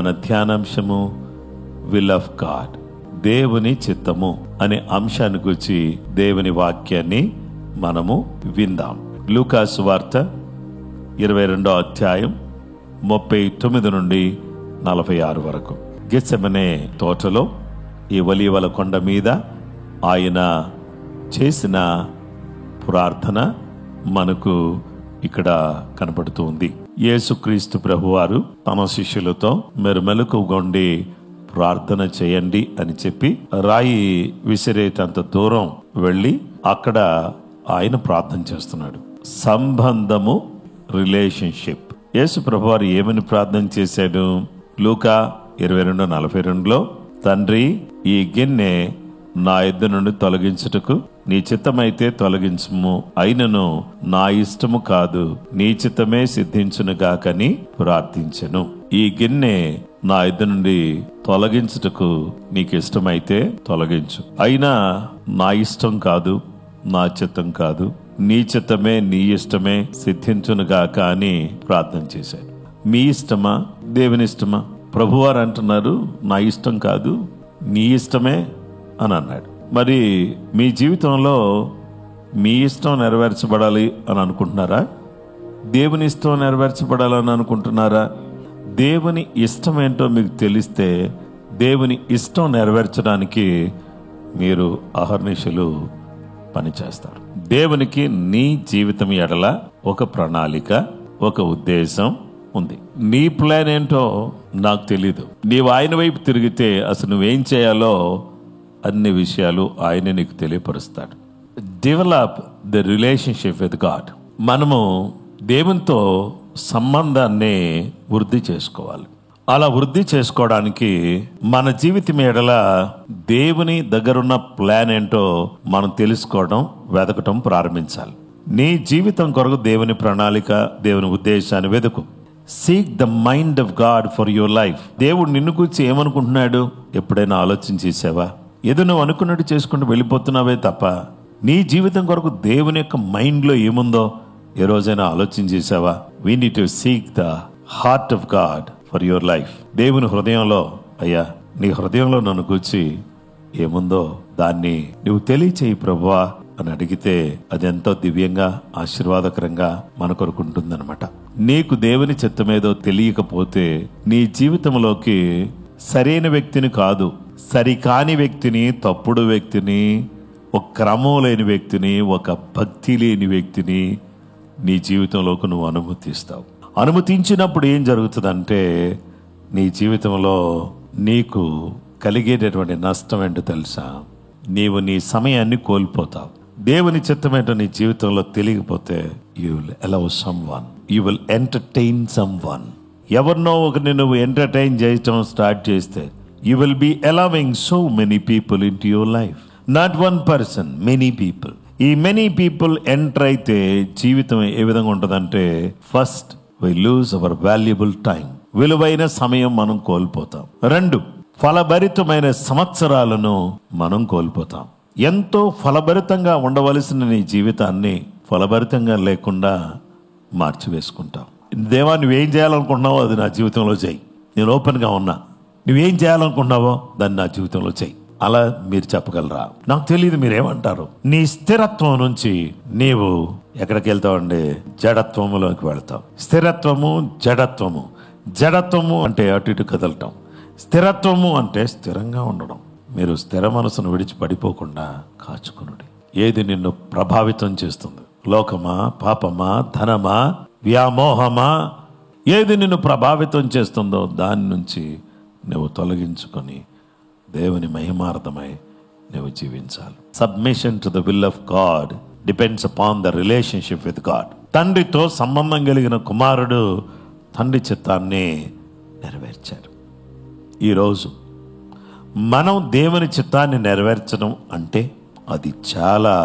మన ధ్యానాంశము will of God, దేవుని చిత్తము అనే అంశాన్ని గురించి దేవుని వాక్యాన్ని మనము విందాం. లూకా సువార్త 22వ అధ్యాయం 39 నుండి 46 వరకు. గెత్సెమనే తోటలో ఈ ఒలీవల కొండ మీద ఆయన చేసిన ప్రార్థన మనకు ఇక్కడ కనపడుతూ ఉంది. యేసుక్రీస్తు ప్రభువారు తమ శిష్యులతో మీరు మెలకువగొండి ప్రార్థన చేయండి అని చెప్పి రాయి విసిరేటంత దూరం వెళ్ళి అక్కడ ఆయన ప్రార్థన చేస్తున్నాడు. సంబంధము, రిలేషన్షిప్. యేసు ప్రభువారు ఏమని ప్రార్థన చేశాడు? లూకా 22:42లో తండ్రి, ఈ గిన్నె నా యొద్ద నుండి తొలగించుటకు నీ చిత్తమైతే తొలగించుము, అయినను నా ఇష్టము కాదు నీ చిత్తమే సిద్ధించునుగాకని ప్రార్థించెను. ఈ గిన్నె నా యొద్ద నుండి తొలగించుటకు నీకు ఇష్టమైతే తొలగించు, అయినా నా ఇష్టం కాదు నా చిత్తం కాదు, నీ చిత్తమే నీ ఇష్టమే సిద్ధించునుగాక అని ప్రార్థన చేశాడు. మీ ఇష్టమా దేవుని ఇష్టమా? ప్రభువారు అంటున్నారు నా ఇష్టం కాదు నీ ఇష్టమే అని అన్నాడు. మరి మీ జీవితంలో మీ ఇష్టం నెరవేర్చబడాలి అని అనుకుంటున్నారా? దేవుని ఇష్టం నెరవేర్చబడాలని అనుకుంటున్నారా? దేవుని ఇష్టం ఏంటో మీకు తెలిస్తే దేవుని ఇష్టం నెరవేర్చడానికి మీరు అహర్నిశలు పనిచేస్తారు. దేవునికి నీ జీవితం ఎడల ఒక ప్రణాళిక, ఒక ఉద్దేశం ఉంది. నీ ప్లాన్ ఏంటో నాకు తెలీదు. నీవు ఆయన వైపు తిరిగితే అసలు నువ్వేం చేయాలో అన్ని విషయాలు ఆయన నీకు తెలియపరుస్తాడు. Develop the relationship with God. మనము దేవునితో సంబంధాన్ని వృద్ధి చేసుకోవాలి. అలా వృద్ధి చేసుకోవడానికి మన జీవితం ఎడల దేవుని దగ్గరున్న ప్లాన్ ఏంటో మనం తెలుసుకోవడం, వెతకటం ప్రారంభించాలి. నీ జీవితం కొరకు దేవుని ప్రణాళిక, దేవుని ఉద్దేశాన్ని వెతుకు. Seek the mind of God for your life. దేవుడు నిన్ను గురించి ఏమనుకుంటున్నాడు ఎప్పుడైనా ఆలోచన చేసావా? ఏదో నువ్వు అనుకున్నట్టు చేసుకుంటూ వెళ్ళిపోతున్నావే తప్ప నీ జీవితం కొరకు దేవుని యొక్క మైండ్లో ఏముందో ఏ రోజైనా ఆలోచన చేసావా? We need to seek the heart of God for your life. దేవుని హృదయంలో, అయ్యా నీ హృదయంలో నన్ను గురించి ఏముందో దాన్ని నువ్వు తెలియచేయి ప్రభువా అని అడిగితే అది ఎంతో దివ్యంగా, ఆశీర్వాదకరంగా మన కొరకు ఉంటుందన్నమాట. నీకు దేవుని చిత్తమేదో తెలియకపోతే నీ జీవితంలోకి సరైన వ్యక్తిని కాదు, సరికాని వ్యక్తిని, తప్పుడు వ్యక్తిని, ఒక క్రమం లేని వ్యక్తిని, ఒక భక్తి లేని వ్యక్తిని నీ జీవితంలోకి నువ్వు అనుమతిస్తావు. అనుమతించినప్పుడు ఏం జరుగుతుందంటే నీ జీవితంలో నీకు కలిగేటటువంటి నష్టం ఏంటో తెలుసా? నీవు నీ సమయాన్ని కోల్పోతావు. దేవుని చిత్తం ఏంటో నీ జీవితంలో తెలియకపోతే you will allow someone, you will entertain someone. ఎవరినో ఒకరిని నువ్వు ఎంటర్టైన్ చేయటం స్టార్ట్ చేస్తే you will be allowing so many people in to your life. Not one person, many people. ఈ మెనీ పీపుల్ ఎంటర్ అయితే జీవితం ఏ విధంగా ఉంటుందంటే, first we lose our valuable time. విలువైన సమయం మనం కోల్పోతాం. 2, ఫలభరితమైన సంవత్సరాలను మనం కోల్పోతాం. ఎంతో ఫలభరితంగా ఉండవలసిన నీ జీవితాన్ని ఫలభరితంగా లేకుండా మార్చివేసుకుంటాం. దేవా నువ్వేం చేయాలనుకుంటున్నావో అది నా జీవితంలో చేయి, నేను ఓపెన్గా ఉన్నా, నువ్వేం చేయాలనుకుంటున్నావో దాన్ని నా జీవితంలో చేయి. అలా మీరు చెప్పగలరా? నాకు తెలియదు మీరేమంటారు. నీ స్థిరత్వం నుంచి నీవు ఎక్కడికి వెళ్తావండి? జడత్వములోకి వెళ్తావు. స్థిరత్వము, జడత్వము. జడత్వము అంటే అటు ఇటు కదలటం, స్థిరత్వము అంటే స్థిరంగా ఉండడం. మీరు స్థిర మనసును విడిచి పడిపోకుండా కాచుకునుడి. ఏది నిన్ను ప్రభావితం చేస్తుంది? లోకమా, పాపమా, ధనమా, వ్యామోహమా? ఏది నిన్ను ప్రభావితం చేస్తుందో దాని నుంచి నువ్వు తొలగించుకొని దేవుని మహిమార్థమై నువ్వు జీవించాలి. Submission to the will of God depends upon the relationship with God. తండ్రితో సంబంధం కలిగిన కుమారుడు తండ్రి చిత్తాన్ని నెరవేర్చారు. ఈరోజు మనం దేవుని చిత్తాన్ని నెరవేర్చడం అంటే అది చాలా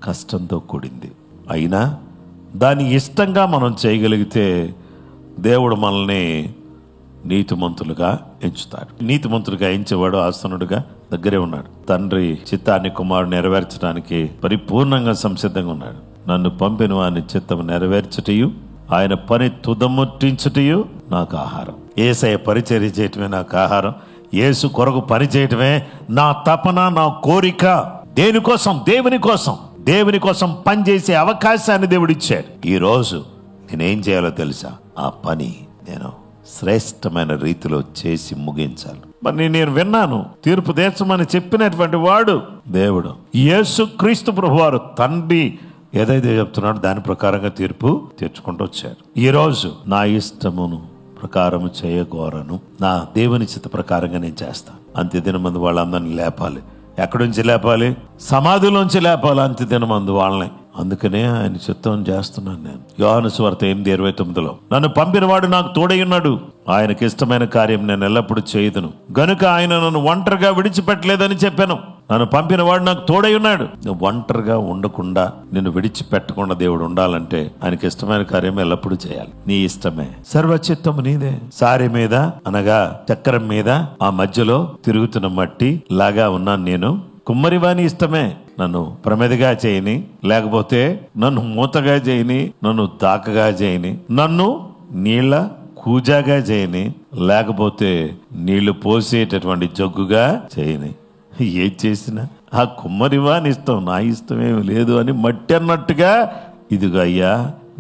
కష్టంతో కూడింది. అయినా దాన్ని ఇష్టంగా మనం చేయగలిగితే దేవుడు మనల్ని నీతిమంతులుగా ఎంచుతాడు. నీతిమంతులుగా ఎంచేవాడు ఆసనుడుగా దగ్గరే ఉన్నాడు. తండ్రి చిత్తాన్ని కుమారుడు నెరవేర్చడానికి పరిపూర్ణంగా సంసిద్ధంగా ఉన్నాడు. నన్ను పంపిన వాని చిత్తం నెరవేర్చటయు ఆయన పని తుదముట్టించుటయు నాకు ఆహారం. యేసయ్య పరిచర్య చేయటమే నాకు ఆహారం. యేసు కొరకు పని చేయటమే నా తపన, నా కోరిక. దేనికోసం? దేవుని కోసం పనిచేసే అవకాశాన్ని దేవుడిచ్చాడు. ఈరోజు నేనేం చేయాలో తెలుసా? ఆ పని నేను శ్రేష్టమైన రీతిలో చేసి ముగించాలి. మరి నేను విన్నాను, తీర్పు తీర్చమని చెప్పినటువంటి వాడు దేవుడు. యేసు క్రీస్తు ప్రభువారు తండ్రి ఏదైతే చెప్తున్నాడో దాని ప్రకారంగా తీర్పు తీర్చుకుంటూ వచ్చారు. ఈరోజు నా ఇష్టమును ప్రకారం చేయగోరను, నా దేవుని చిత్త ప్రకారంగా నేను చేస్తాను. అంత్యదినమందు వాళ్ళందరినీ లేపాలి. ఎక్కడి నుంచి లేపాలి? సమాధిలోంచి లేపాలి అంత్యదినమందు వాళ్ళని. అందుకనే ఆయన చిత్తం చేస్తున్నాను నేను. యోహాను సువార్త 8:29 నన్ను పంపినవాడు నాకు తోడై ఉన్నాడు, ఆయనకి ఇష్టమైన కార్యం నేను ఎల్లప్పుడూ చేయదును, గనుక ఆయన నన్ను ఒంటరిగా విడిచిపెట్టలేదని చెప్పాను. నన్ను పంపినవాడు నాకు తోడై ఉన్నాడు. నువ్వు ఒంటరిగా ఉండకుండా, నిన్ను విడిచిపెట్టకుండా దేవుడు ఉండాలంటే ఆయనకి ఇష్టమైన కార్యం ఎల్లప్పుడూ చేయాలి. నీ ఇష్టమే, సర్వచిత్తము నీదే. సారి మీద అనగా చక్రం మీద ఆ మధ్యలో తిరుగుతున్న మట్టి లాగా ఉన్నాను నేను. కుమ్మరివాని ఇష్టమే. నన్ను ప్రమిదగా చేయని, లేకపోతే నన్ను మూతగా చేయని, నన్ను దాకగా చేయని, నన్ను నీళ్ల కూజాగా చేయని, లేకపోతే నీళ్లు పోసేటటువంటి జగ్గుగా చేయని. ఏం చేసినా ఆ కుమ్మరివాని ఇష్టం, నా ఇష్టమేమి లేదు అని మట్టి అన్నట్టుగా, ఇదిగో అయ్యా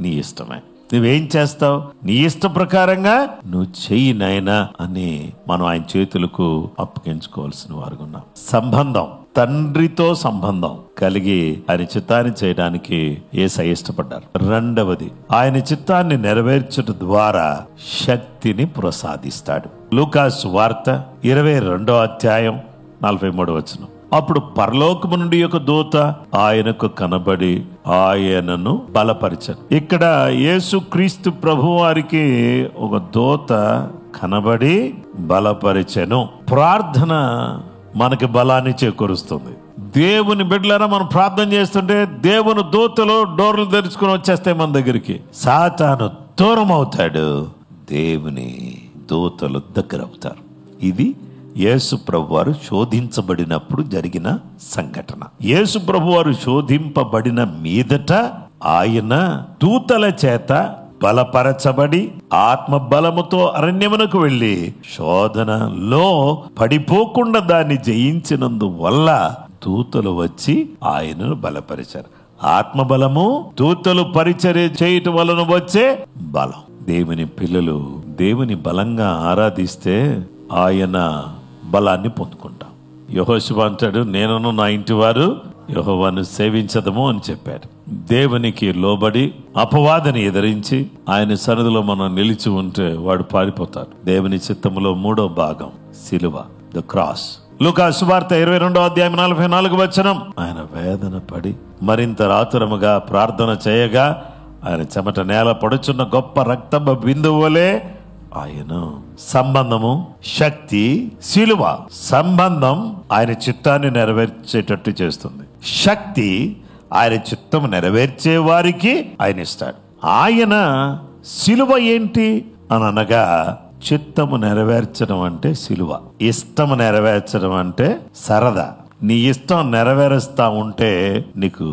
నీ ఇష్టమే, నువ్వేం చేస్తావు నీ ఇష్ట ప్రకారంగా నువ్వు చెయ్యి నాయనా అని మనం ఆయన చేతులకు అప్పగించుకోవాల్సిన వారుగా ఉన్నాం. సంబంధం, తండ్రితో సంబంధం కలిగి ఆయన చిత్తాన్ని చేయడానికి యేసయ్య ఇష్టపడ్డారు. రెండవది, ఆయన చిత్తాన్ని నెరవేర్చడం ద్వారా శక్తిని ప్రసాదిస్తాడు. లూకాసు వార్త 22:43 అప్పుడు పరలోకము నుండి ఒక దూత ఆయనకు కనబడి ఆయనను బలపరిచాడు. ఇక్కడ యేసు క్రీస్తు ప్రభు వారికి ఒక దూత కనబడి బలపరిచెను. ప్రార్థన మనకి బలాన్ని చేకూరుస్తుంది. దేవుని బిడ్డలారా, మనం ప్రార్థన చేస్తుంటే దేవుని దూతలు డోర్లు తెరుచుకుని వచ్చేస్తాయి మన దగ్గరికి. సాతాను దూరం అవుతాడు, దేవుని దూతలు దగ్గర అవుతారు. ఇది యేసు ప్రభువారు శోధించబడినప్పుడు జరిగిన సంఘటన. యేసు ప్రభువారు శోధింపబడిన మీదట ఆయన దూతల చేత బలపరచబడి ఆత్మ బలముతో అరణ్యమునకు వెళ్లి శోధనలో పడిపోకుండా దాన్ని జయించినందువల్ల దూతలు వచ్చి ఆయనను బలపరిచారు. ఆత్మ బలము దూతలు పరిచర్య చేయటం వలన వచ్చే బలం. దేవుని పిల్లలు దేవుని బలంగా ఆరాధిస్తే ఆయన బలాన్ని పొందుకుంటాం. యెహోషువ అంటాడు, నేనును నా ఇంటి వారు యెహోవాను సేవించదము అని చెప్పాడు. దేవునికి లోబడి అపవాదిని ఎదిరించి ఆయన సన్నిధిలో మనం నిలిచి ఉంటే వాడు పారిపోతాడు. దేవుని చిత్తములో 3వ భాగం సిలువ, ద క్రాస్. లూకాసు వార్త 22:44 ఆయన వేదన పడి మరింత ఆతురముగా ప్రార్థన చేయగా ఆయన చెమట నేల పడుచున్న గొప్ప రక్తపు బిందువులే ఆయన సంబంధము, శక్తి, సిలువ. సంబంధం ఆయన చిత్తాన్ని నెరవేర్చేటట్టు చేస్తుంది. శక్తి ఆయన చిత్తం నెరవేర్చే వారికి ఆయన ఇస్తాడు. ఆయన సిలువ ఏంటి అని అనగా, చిత్తము నెరవేర్చడం అంటే సిలువ, ఇష్టము నెరవేర్చడం అంటే సరదా. నీ ఇష్టం నెరవేరుస్తా ఉంటే నీకు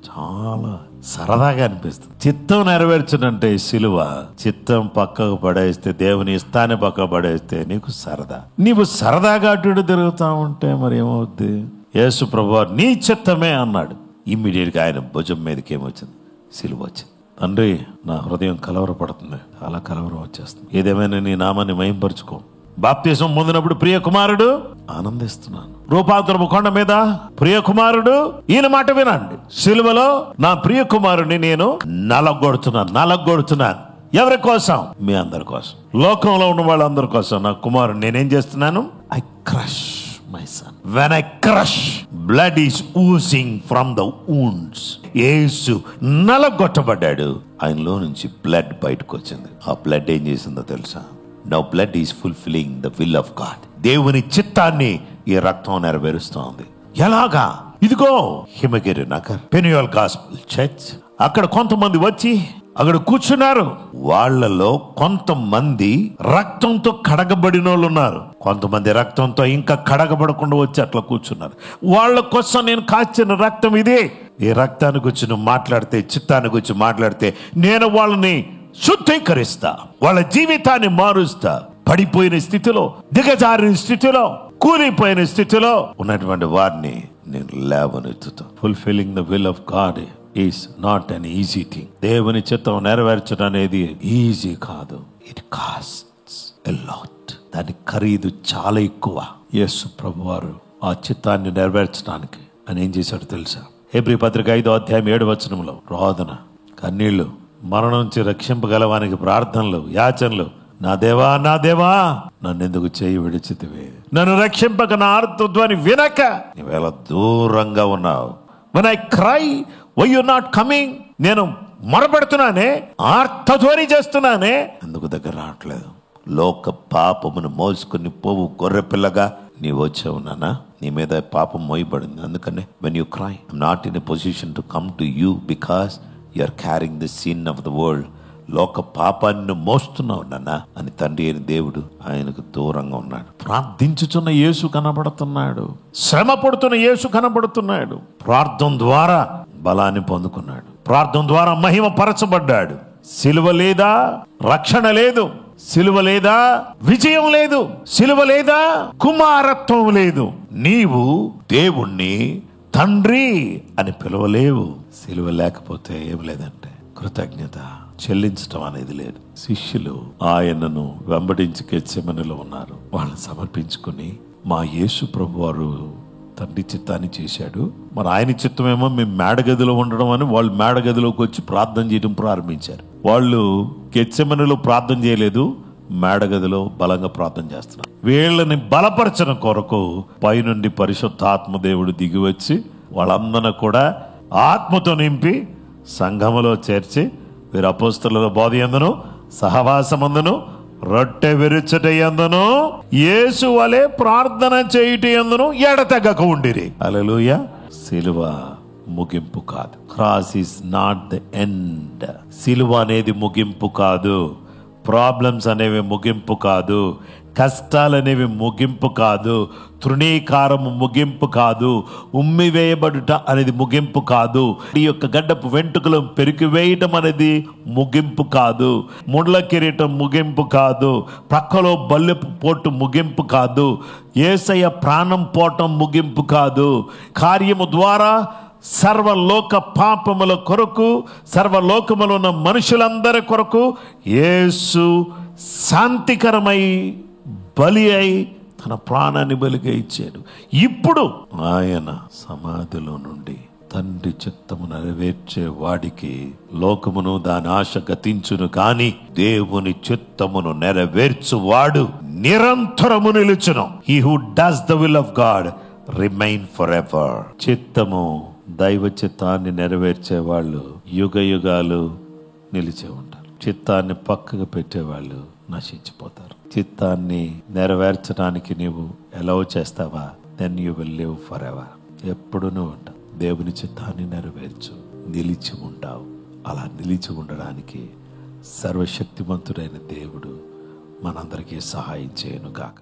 చాలా సరదాగా అనిపిస్తుంది. చిత్తం నెరవేర్చడంటే సిలువ. చిత్తం పక్కకు పడేస్తే, దేవుని ఇష్టాన్ని పక్కకు పడేస్తే నీకు సరదా. నీవు సరదాగా అటు తిరుగుతా ఉంటే మరి ఏమవుద్ది? యేసు ప్రభువారు నీ చిత్తమే అన్నాడు. ఇమ్మీడియట్ గా ఆయన భుజం మీదకి ఏమొచ్చింది? సిలువ వచ్చింది. తండ్రి, నా హృదయం కలవరపడుతుంది, చాలా కలవరం వచ్చేస్తుంది. ఏదేమైనా నీ నామాన్ని మహింపరుచుకో. బాప్తిసం పొందినప్పుడు ప్రియ కుమారుడు ఆనందిస్తున్నాను. రూపాంతరపు కొండ మీద ప్రియ కుమారుడు ఈయన మాట వినండి. సిలువలో నా ప్రియ కుమారుడిని నేను నలగొడుతున్నాను. ఎవరి కోసం? మీ అందరి కోసం. లోకంలో ఉన్న వాళ్ళందరి కోసం నా కుమారుడు నేనేం చేస్తున్నాను? I crush my son. When I crush, blood is oozing from the wounds. Yesu నలగొట్టబడ్డాడు, ఆయనలో నుంచి బ్లడ్ బయటకు వచ్చింది. ఆ బ్లడ్ ఏం చేసిందో తెలుసా? Now blood is fulfilling the will of God. దేవుని చిత్తాన్ని ఈ రక్తం నెరవేరుస్తోంది. ఎలాగా? ఇదిగో హిమగిరి నగర్ పెనుయల్ గాస్పెల్ చర్చ్. అక్కడ కొంతమంది వచ్చి అక్కడ కూర్చున్నారు. వాళ్ళలో కొంతమంది రక్తంతో కడగబడిన వాళ్ళు ఉన్నారు, కొంతమంది రక్తంతో ఇంకా కడగబడకుండా వచ్చి అట్లా కూర్చున్నారు. వాళ్ళ కోసం నేను కాచిన రక్తం ఇదే. ఈ రక్తాన్ని గురించి నువ్వు మాట్లాడితే, చిత్తాన్ని గురించి మాట్లాడితే నేను వాళ్ళని శుద్ధీకరిస్తా, వాళ్ళ జీవితాన్ని మారుస్తా. పడిపోయిన స్థితిలో, దిగజారిన స్థితిలో, కూలిపోయిన స్థితిలో ఉన్నటువంటి వారిని నేను లేవనెత్తుతా. Fulfilling the will of God is not an easy thing. దేవుని చిత్తం నెరవేర్చడం అనేది ఈజీ కాదు. It costs a lot. దాని ఖరీదు చాలా ఎక్కువ. యేసు ప్రభువారు ఆ చిత్తాన్ని నెరవేర్చడానికి ఆయన ఏం చేశాడు తెలుసా? హెబ్రీ పత్రిక 5వ అధ్యాయం 7వ వచనంలో రోదన, కన్నీళ్లు, మరణం నుంచి రక్షింపగలవానికి ప్రార్థనలు, యాచనలు. నా దేవా, నా దేవా, నన్నెందుకు చేయి విడిచితివే? నన్ను రక్షింపక నా ఆర్తధ్వని వినక నీవేళ దూరంగా ఉన్నావు. When I cry, why you not coming? నేను మొరపెడుతున్నానే, ఆర్తధ్వని చేస్తున్నానే, ఎందుకు దగ్గర రావట్లేదు? లోక పాపమును మోసుకుని పోవు గొర్రె పిల్లగా నీవు వచ్చావు నాన్న. నీ మీద పాపం మోయబడింది. అందుకనే when you cry, I'm not in a position to come to you because you are carrying the sin of the world. లోక పాపాన్ని మోస్తున్నావు నాన్న అని తండ్రి అయిన దేవుడు ఆయనకు దూరంగా ఉన్నాడు. ప్రార్థించుచున్న యేసు కనబడుతున్నాడు. శ్రమ పడుతున్న యేసు కనబడుతున్నాడు. ప్రార్థన ద్వారా బలాన్ని పొందుకున్నాడు. ప్రార్థన ద్వారా మహిమ పరచబడ్డాడు. సిలువ లేదా రక్షణ లేదు, సిలువ లేదా విజయం లేదు, సిలువ లేదా కుమారత్వం లేదు. నీవు దేవుణ్ణి తండ్రి అని పిలవలేవు. సిలువ లేకపోతే ఏం లేదంటే కృతజ్ఞత చెల్లించటం అనేది లేదు. శిష్యులు ఆయనను వెంబడించి గెత్సెమనెలో ఉన్నారు. వాళ్ళని సమర్పించుకుని మా యేసు ప్రభు వారు తండ్రి చిత్తాన్ని చేశాడు, మరి ఆయన చిత్తమేమో మేము మేడగదిలో ఉండడం అని వాళ్ళు మేడగదిలోకి వచ్చి ప్రార్థన చేయడం ప్రారంభించారు. వాళ్ళు గెత్సెమనెలో ప్రార్థన చేయలేదు, మేడగదిలో బలంగా ప్రార్థన చేస్తున్నారు. వీళ్ళని బలపరచడం కొరకు పైనుండి పరిశుద్ధాత్మ దేవుడు దిగి వచ్చి వాళ్ళందరినీ కూడా ఆత్మతో నింపి సంఘములో చేర్చి వీరు అపోస్తలుల బోధ యందును సహవాసమందును రొట్టె విరుచుట యందును యేసు వలె ప్రార్థన చేయుట యందును ఎడతెగక ఉండిరి. హల్లెలూయా. సిలువ ముగింపు కాదు. Cross is not the end. సిలువ అనేది ముగింపు కాదు. ప్రాబ్లమ్స్ అనేవి ముగింపు కాదు. కష్టాలు అనేవి ముగింపు కాదు. తృణీకారము ముగింపు కాదు. ఉమ్మివేయబడుట అనేది ముగింపు కాదు. ఈ యొక్క గడ్డపు వెంట్రుకలు పెరికివేయటం అనేది ముగింపు కాదు. ముళ్ళ కిరీటం ముగింపు కాదు. ప్రక్కలో బల్లెపు పోటు ముగింపు కాదు. యేసయ్య ప్రాణం పోవటం ముగింపు కాదు. కార్యము ద్వారా సర్వలోక పాపముల కొరకు, సర్వలోకములో ఉన్న మనుషులందరి కొరకు యేసు శాంతికరమై బలి అయి తన ప్రాణాన్ని బలిగా ఇచ్చాడు. ఇప్పుడు ఆయన సమాధిలో నుండి తండ్రి చిత్తము నెరవేర్చే వాడికి లోకమును దాని ఆశ గతించును, కానీ దేవుని చిత్తమును నెరవేర్చువాడు నిరంతరము నిలుచును. He who does the will of God remain forever. చిత్తము, దైవ చిత్తాన్ని నెరవేర్చే వాళ్ళు యుగ యుగాలు నిలిచే ఉంటారు. చిత్తాన్ని పక్కకు పెట్టేవాళ్ళు నశించిపోతారు. చిత్తాన్ని నెరవేర్చడానికి నీవు ఎలవ్ చేస్తావా, then you will live forever. ఎప్పుడు నువ్వు ఉంటావు. దేవుని చిత్తాన్ని నెరవేర్చు, నిలిచి ఉంటావు. అలా నిలిచి ఉండడానికి సర్వశక్తిమంతుడైన దేవుడు మనందరికీ సహాయం చేయను గాక.